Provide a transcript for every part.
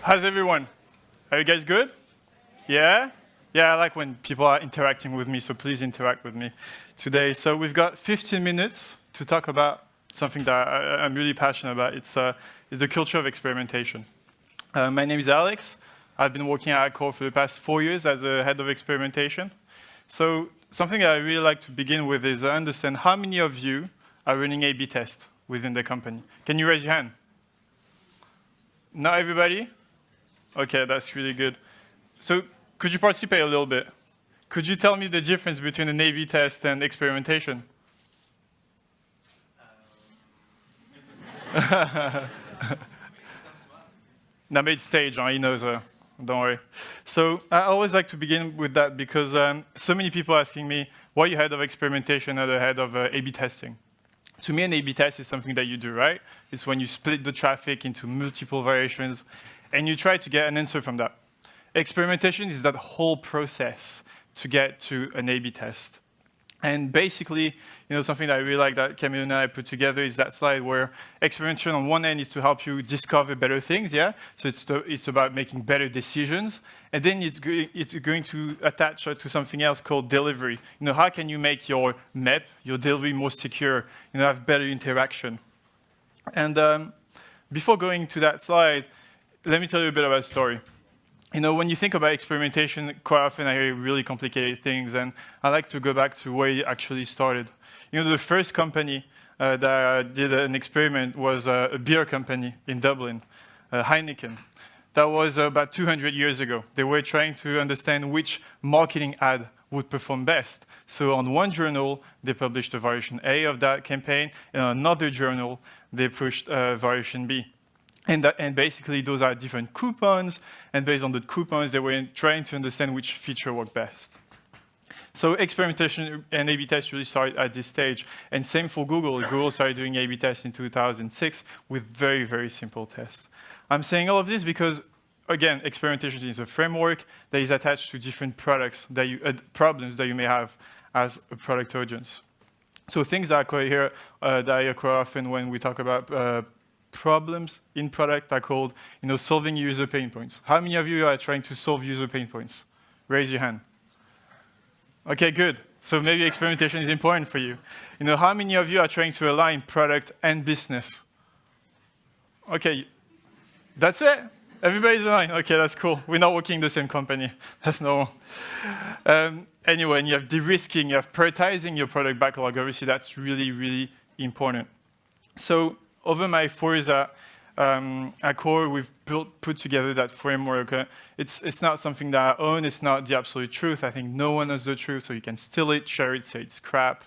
How's everyone? Are you guys good? Yeah? Yeah, I like when people are interacting with me, so please interact with me today. So we've got 15 minutes to talk about something that I'm really passionate about. It's the culture of experimentation. My name is Alex. I've been working at Accor for the past 4 years as a head of experimentation. So something that I really like to begin with is understand how many of you are running A/B tests within the company. Can you raise your hand? Not everybody? Okay, that's really good. So could you participate a little bit? Could you tell me the difference between an A/B test and experimentation? Now, made stage, he knows, don't worry. So I always like to begin with that because so many people are asking me, why are you head of experimentation or the head of A/B testing? To me, an A/B test is something that you do, right? It's when you split the traffic into multiple variations and you try to get an answer from that. Experimentation is that whole process to get to an A/B test. And basically, something that I really like that Camille and I put together is that slide where experimentation on one end is to help you discover better things, yeah? So it's about making better decisions. And then it's going to attach to something else called delivery. How can you make your MEP, your delivery more secure, have better interaction? And before going to that slide, let me tell you a bit about a story. When you think about experimentation, quite often I hear really complicated things, and I like to go back to where it actually started. The first company that did an experiment was a beer company in Dublin, Heineken. That was about 200 years ago. They were trying to understand which marketing ad would perform best. So on one journal, they published a variation A of that campaign, and on another journal, they pushed variation B. And basically, those are different coupons, and based on the coupons, they were trying to understand which feature worked best. So experimentation and A/B tests really started at this stage, and same for Google. Google started doing A/B tests in 2006 with very, very simple tests. I'm saying all of this because, again, experimentation is a framework that is attached to different problems that you may have as a product audience. So things that I occur often when we talk about problems in product are called, solving user pain points. How many of you are trying to solve user pain points? Raise your hand. Okay, good. So maybe experimentation is important for you. How many of you are trying to align product and business? Okay, that's it? Everybody's aligned? Okay, that's cool. We're not working in the same company. That's normal. Anyway, and you have de-risking, you have prioritizing your product backlog. Obviously, that's really, really important. So over my 4 years at Accor, we've put together that framework. It's not something that I own. It's not the absolute truth. I think no one knows the truth, so you can steal it, share it, say it's crap.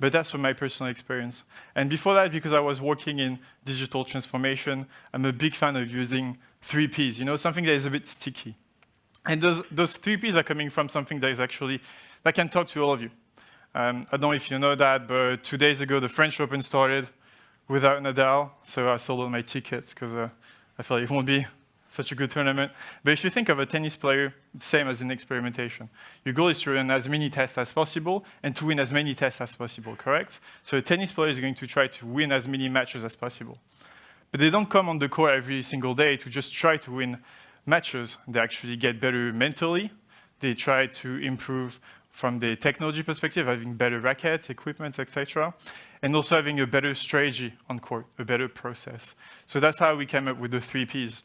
But that's from my personal experience. And before that, because I was working in digital transformation, I'm a big fan of using 3 Ps, something that is a bit sticky. And those 3 Ps are coming from something that can talk to all of you. I don't know if you know that, but 2 days ago, the French Open started without Nadal, so I sold all my tickets because I felt it won't be such a good tournament. But if you think of a tennis player, it's the same as in experimentation. Your goal is to run as many tests as possible and to win as many tests as possible, correct? So a tennis player is going to try to win as many matches as possible. But they don't come on the court every single day to just try to win matches. They actually get better mentally. They try to improve from the technology perspective, having better rackets, equipment, etc., and also having a better strategy on court, a better process. So that's how we came up with the 3 Ps.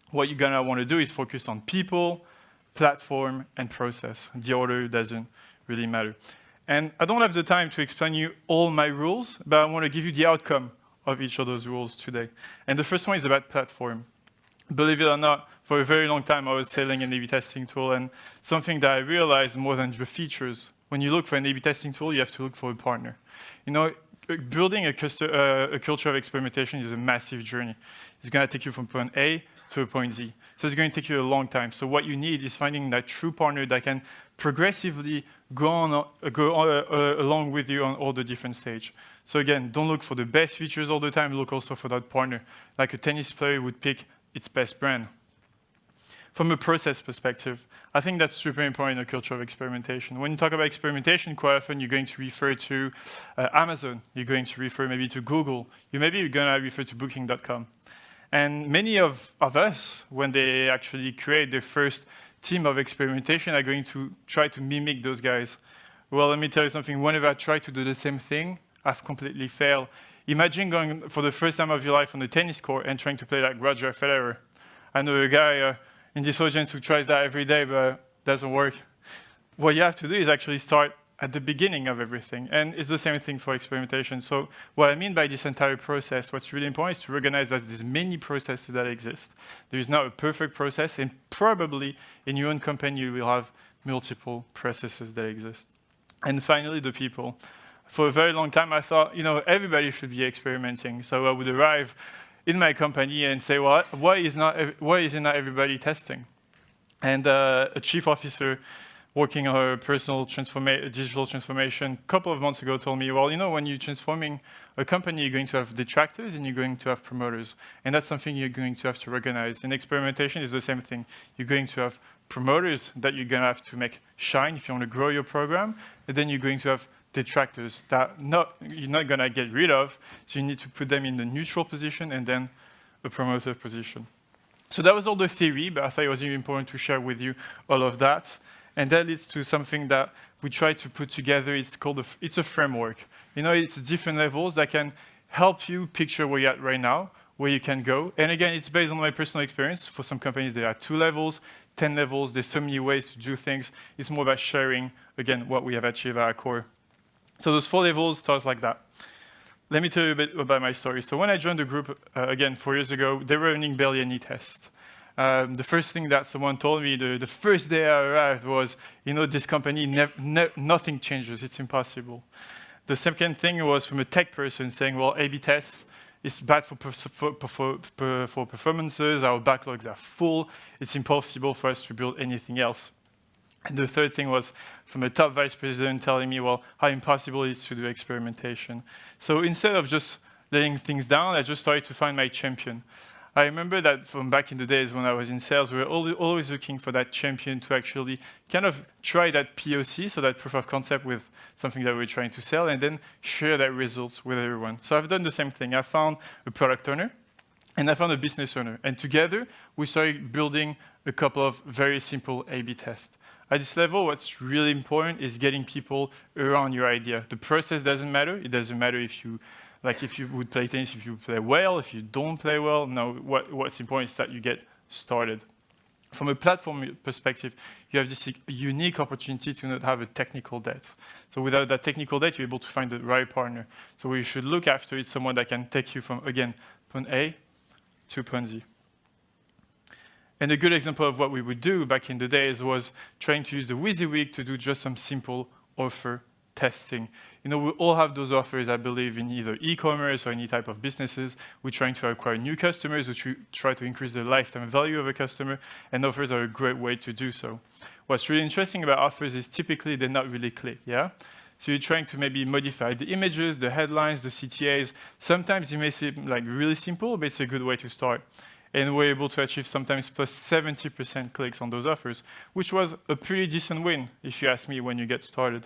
What you're gonna want to do is focus on people, platform, and process. The order doesn't really matter. And I don't have the time to explain you all my rules, but I want to give you the outcome of each of those rules today. And the first one is about platform. Believe it or not, for a very long time, I was selling an A/B testing tool, and something that I realized more than the features, when you look for an A/B testing tool, you have to look for a partner. Building a culture of experimentation is a massive journey. It's going to take you from point A to point Z. So it's going to take you a long time. So what you need is finding that true partner that can progressively go along with you on all the different stages. So again, don't look for the best features all the time. Look also for that partner. Like a tennis player would pick its best brand. From a process perspective, I think that's super important in a culture of experimentation. When you talk about experimentation, quite often you're going to refer to Amazon. You're going to refer maybe to Google. You're going to refer to Booking.com. And many of us, when they actually create their first team of experimentation, are going to try to mimic those guys. Well, let me tell you something. Whenever I try to do the same thing, I've completely failed. Imagine going for the first time of your life on the tennis court and trying to play like Roger Federer. I know a guy in this audience who tries that every day, but doesn't work. What you have to do is actually start at the beginning of everything. And it's the same thing for experimentation. So what I mean by this entire process, what's really important is to recognize that there's many processes that exist. There is not a perfect process, and probably in your own company you will have multiple processes that exist. And finally, the people. For a very long time, I thought, everybody should be experimenting. So I would arrive in my company and say, well, why is not everybody testing? And a chief officer working on a personal digital transformation a couple of months ago told me, well, when you're transforming a company, you're going to have detractors and you're going to have promoters. And that's something you're going to have to recognize. In experimentation, it's the same thing. You're going to have promoters that you're going to have to make shine if you want to grow your program. And then you're going to have detractors that you're not going to get rid of. So you need to put them in the neutral position and then a promoter position. So that was all the theory, but I thought it was really important to share with you all of that. And that leads to something that we try to put together. It's a framework. It's different levels that can help you picture where you're at right now, where you can go. And again, it's based on my personal experience. For some companies, there are 2 levels, 10 levels. There's so many ways to do things. It's more about sharing, again, what we have achieved at Accor. So those 4 levels starts like that. Let me tell you a bit about my story. So when I joined the group, again, 4 years ago, they were running barely any tests. The first thing that someone told me the first day I arrived was, this company, nothing changes. It's impossible. The second thing was from a tech person saying, well, A/B tests is bad for performances. Our backlogs are full. It's impossible for us to build anything else. And the third thing was from a top vice president telling me, well, how impossible it is to do experimentation. So instead of just letting things down, I just started to find my champion. I remember that from back in the days when I was in sales, we were always looking for that champion to actually kind of try that POC, so that proof of concept with something that we were trying to sell, and then share that results with everyone. So I've done the same thing. I found a product owner, and I found a business owner. And together, we started building a couple of very simple A/B tests. At this level, what's really important is getting people around your idea. The process doesn't matter. It doesn't matter if you would play tennis, if you play well, if you don't play well. No, what's important is that you get started. From a platform perspective, you have this unique opportunity to not have a technical debt. So without that technical debt, you're able to find the right partner. So what you should look after is someone that can take you from, again, point A to point Z. And a good example of what we would do back in the days was trying to use the WYSIWYG to do just some simple offer testing. We all have those offers, I believe, in either e-commerce or any type of businesses. We're trying to acquire new customers, which we try to increase the lifetime value of a customer, and offers are a great way to do so. What's really interesting about offers is typically they're not really click, yeah? So you're trying to maybe modify the images, the headlines, the CTAs. Sometimes it may seem like really simple, but it's a good way to start. And we're able to achieve sometimes plus 70% clicks on those offers, which was a pretty decent win, if you ask me, when you get started.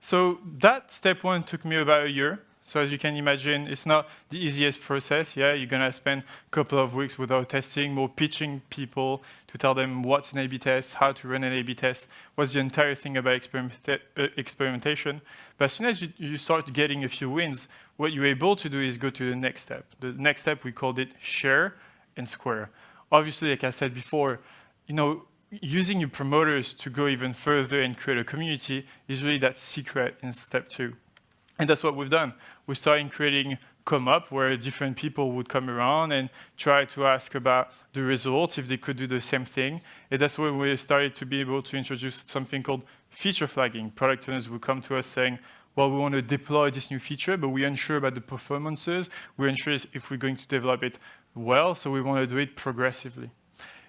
So that step 1 took me about a year. So as you can imagine, it's not the easiest process. Yeah, you're going to spend a couple of weeks without testing, more pitching people to tell them what's an A/B test, how to run an A/B test, what's the entire thing about experimentation. But as soon as you start getting a few wins, what you're able to do is go to the next step. The next step, we called it share and square. Obviously, like I said before, using your promoters to go even further and create a community is really that secret in step 2. And that's what we've done. We started creating Come Up, where different people would come around and try to ask about the results, if they could do the same thing. And that's when we started to be able to introduce something called feature flagging. Product owners would come to us saying, well, we want to deploy this new feature, but we're unsure about the performances. We're unsure if we're going to develop it well, so we want to do it progressively.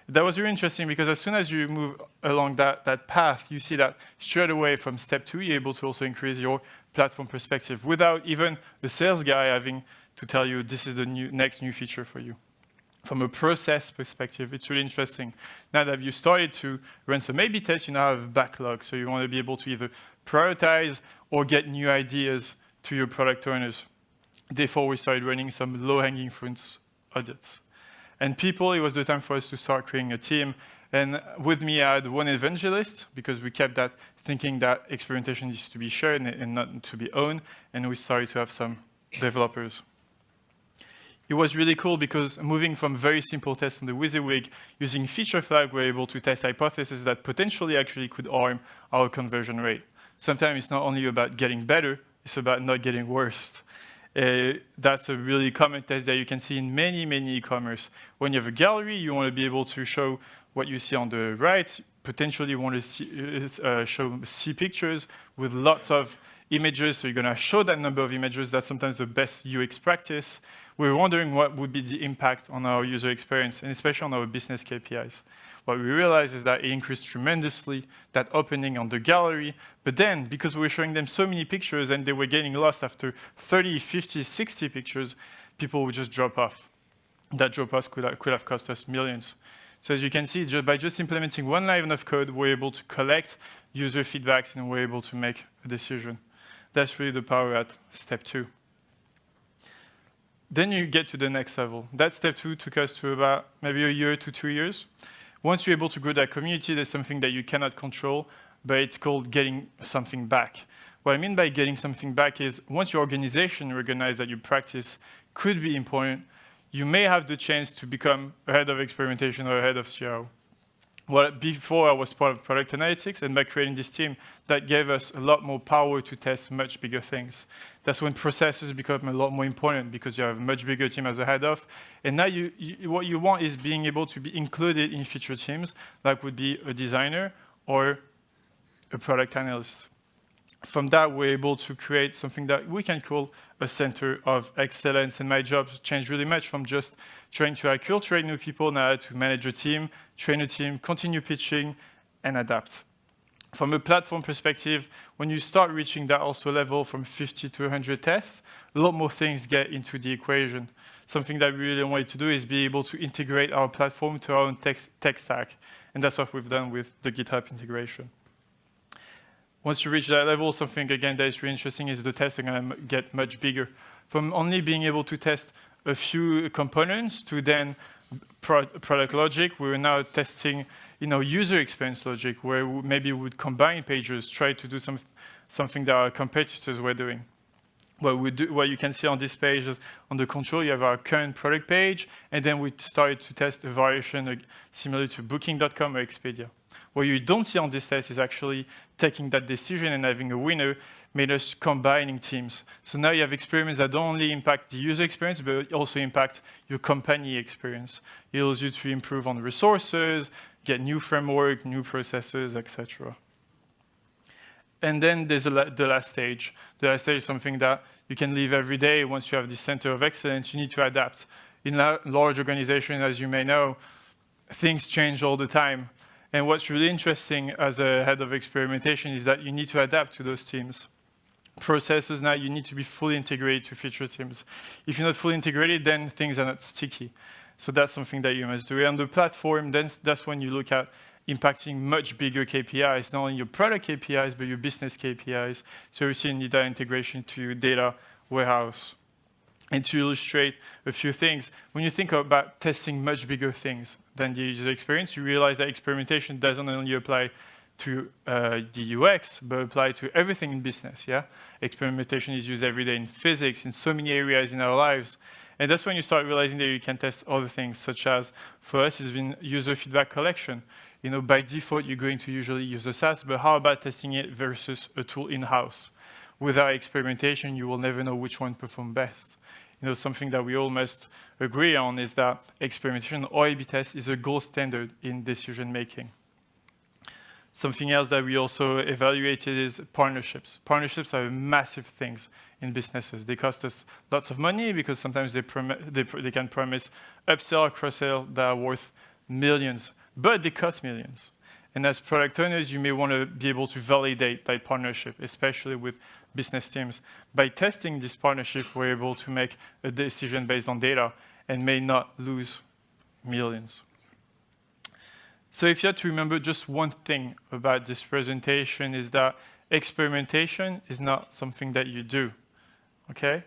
That was really interesting because as soon as you move along that path, you see that straight away from step 2, you're able to also increase your platform perspective without even the sales guy having to tell you this is the next new feature for you. From a process perspective, it's really interesting. Now that you started to run some A/B tests, you now have a backlog. So you want to be able to either prioritize or get new ideas to your product owners. Therefore, we started running some low-hanging fruits audits. And people, it was the time for us to start creating a team. And with me, I had one evangelist, because we kept that thinking that experimentation needs to be shared and not to be owned. And we started to have some developers. It was really cool because moving from very simple tests on the WYSIWYG, using feature flag, we're able to test hypotheses that potentially actually could harm our conversion rate. Sometimes it's not only about getting better, it's about not getting worse. That's a really common test that you can see in many, many e-commerce. When you have a gallery, you want to be able to show what you see on the right. Potentially, you want to see pictures with lots of images, so you're going to show that number of images. That's sometimes the best UX practice. We're wondering what would be the impact on our user experience, and especially on our business KPIs. What we realized is that it increased tremendously, that opening on the gallery. But then, because we were showing them so many pictures and they were getting lost after 30, 50, 60 pictures, people would just drop off. That drop-off could have cost us millions. So as you can see, by just implementing one line of code, we're able to collect user feedbacks and we're able to make a decision. That's really the power at step 2. Then you get to the next level. That step 2 took us to about maybe a year to 2 years. Once you're able to grow that community, there's something that you cannot control, but it's called getting something back. What I mean by getting something back is once your organization recognizes that your practice could be important, you may have the chance to become a head of experimentation or a head of CRO. Well, before I was part of product analytics, and by creating this team, that gave us a lot more power to test much bigger things. That's when processes become a lot more important because you have a much bigger team as a head of. And now what you want is being able to be included in future teams, like would be a designer or a product analyst. From that, we're able to create something that we can call a center of excellence. And my job changed really much from just trying to acculturate new people now to manage a team, train a team, continue pitching, and adapt. From a platform perspective, when you start reaching that also level from 50 to 100 tests, a lot more things get into the equation. Something that we really wanted to do is be able to integrate our platform to our own tech stack. And that's what we've done with the GitHub integration. Once you reach that level, something, again, that is really interesting is the tests are going to get much bigger. From only being able to test a few components to then product logic, we're now testing user experience logic, where maybe we would combine pages, try to do something that our competitors were doing. What you can see on this page is on the control, you have our current product page, and then we started to test a variation similar to Booking.com or Expedia. What you don't see on this test is actually taking that decision and having a winner made us combining teams. So now you have experiments that don't only impact the user experience, but also impact your company experience. It allows you to improve on resources, get new framework, new processes, etc. And then there's the last stage. The last stage is something that you can live every day. Once you have this center of excellence, you need to adapt. In a large organization, as you may know, things change all the time. And what's really interesting as a head of experimentation is that you need to adapt to those teams. Processes now, you need to be fully integrated to future teams. If you're not fully integrated, then things are not sticky. So that's something that you must do. And the platform, then that's when you look at impacting much bigger KPIs, not only your product KPIs, but your business KPIs. So you see you need that integration to your data warehouse. And to illustrate a few things, when you think about testing much bigger things than the user experience, you realize that experimentation doesn't only apply to the UX, but apply to everything in business, yeah? Experimentation is used every day in physics, in so many areas in our lives. And that's when you start realizing that you can test other things, such as, for us, it's been user feedback collection. By default, you're going to usually use a SaaS, but how about testing it versus a tool in-house? Without experimentation, you will never know which one performs best. Something that we all must agree on is that experimentation or A/B test is a gold standard in decision making. Something else that we also evaluated is partnerships. Partnerships are massive things in businesses. They cost us lots of money because sometimes they can promise upsell or cross-sell that are worth millions, but they cost millions. And as product owners, you may want to be able to validate that partnership, especially with business teams. By testing this partnership, we're able to make a decision based on data and may not lose millions. So if you had to remember just one thing about this presentation is that experimentation is not something that you do, okay?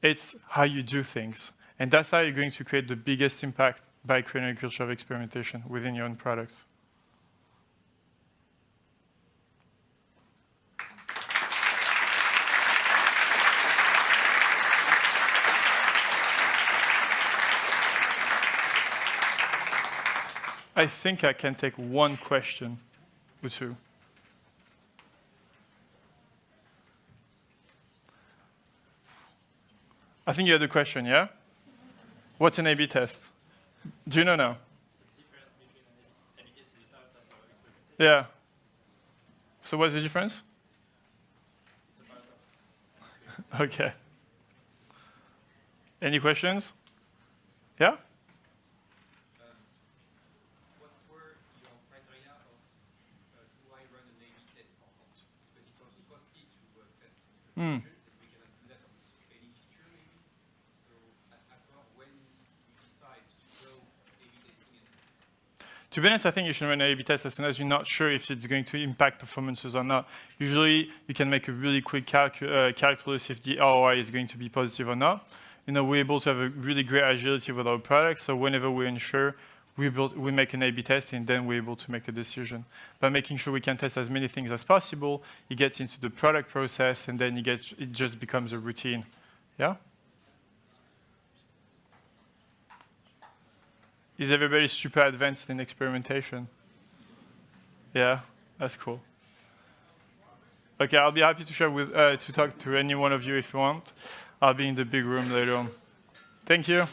It's how you do things. And that's how you're going to create the biggest impact by creating a culture of experimentation within your own products. I think I can take one question or two. I think you had a question, yeah? What's an A/B test? Do you know now? Yeah. So what's the difference? Okay. Any questions? Yeah? What were your criteria of do I run an A/B test or not? Because it's also costly to test different features, and we cannot do that on any feature maybe. So at Accor, when you decide to go A/B testing and To be honest, I think you should run an A/B test as soon as you're not sure if it's going to impact performances or not. Usually, you can make a really quick calculus if the ROI is going to be positive or not. We're able to have a really great agility with our products, so whenever we're unsure, we make an A/B test, and then we're able to make a decision. By making sure we can test as many things as possible, it gets into the product process, and then it just becomes a routine. Yeah? Is everybody super advanced in experimentation? Yeah, that's cool. Okay, I'll be happy to share to talk to any one of you if you want. I'll be in the big room later on. Thank you.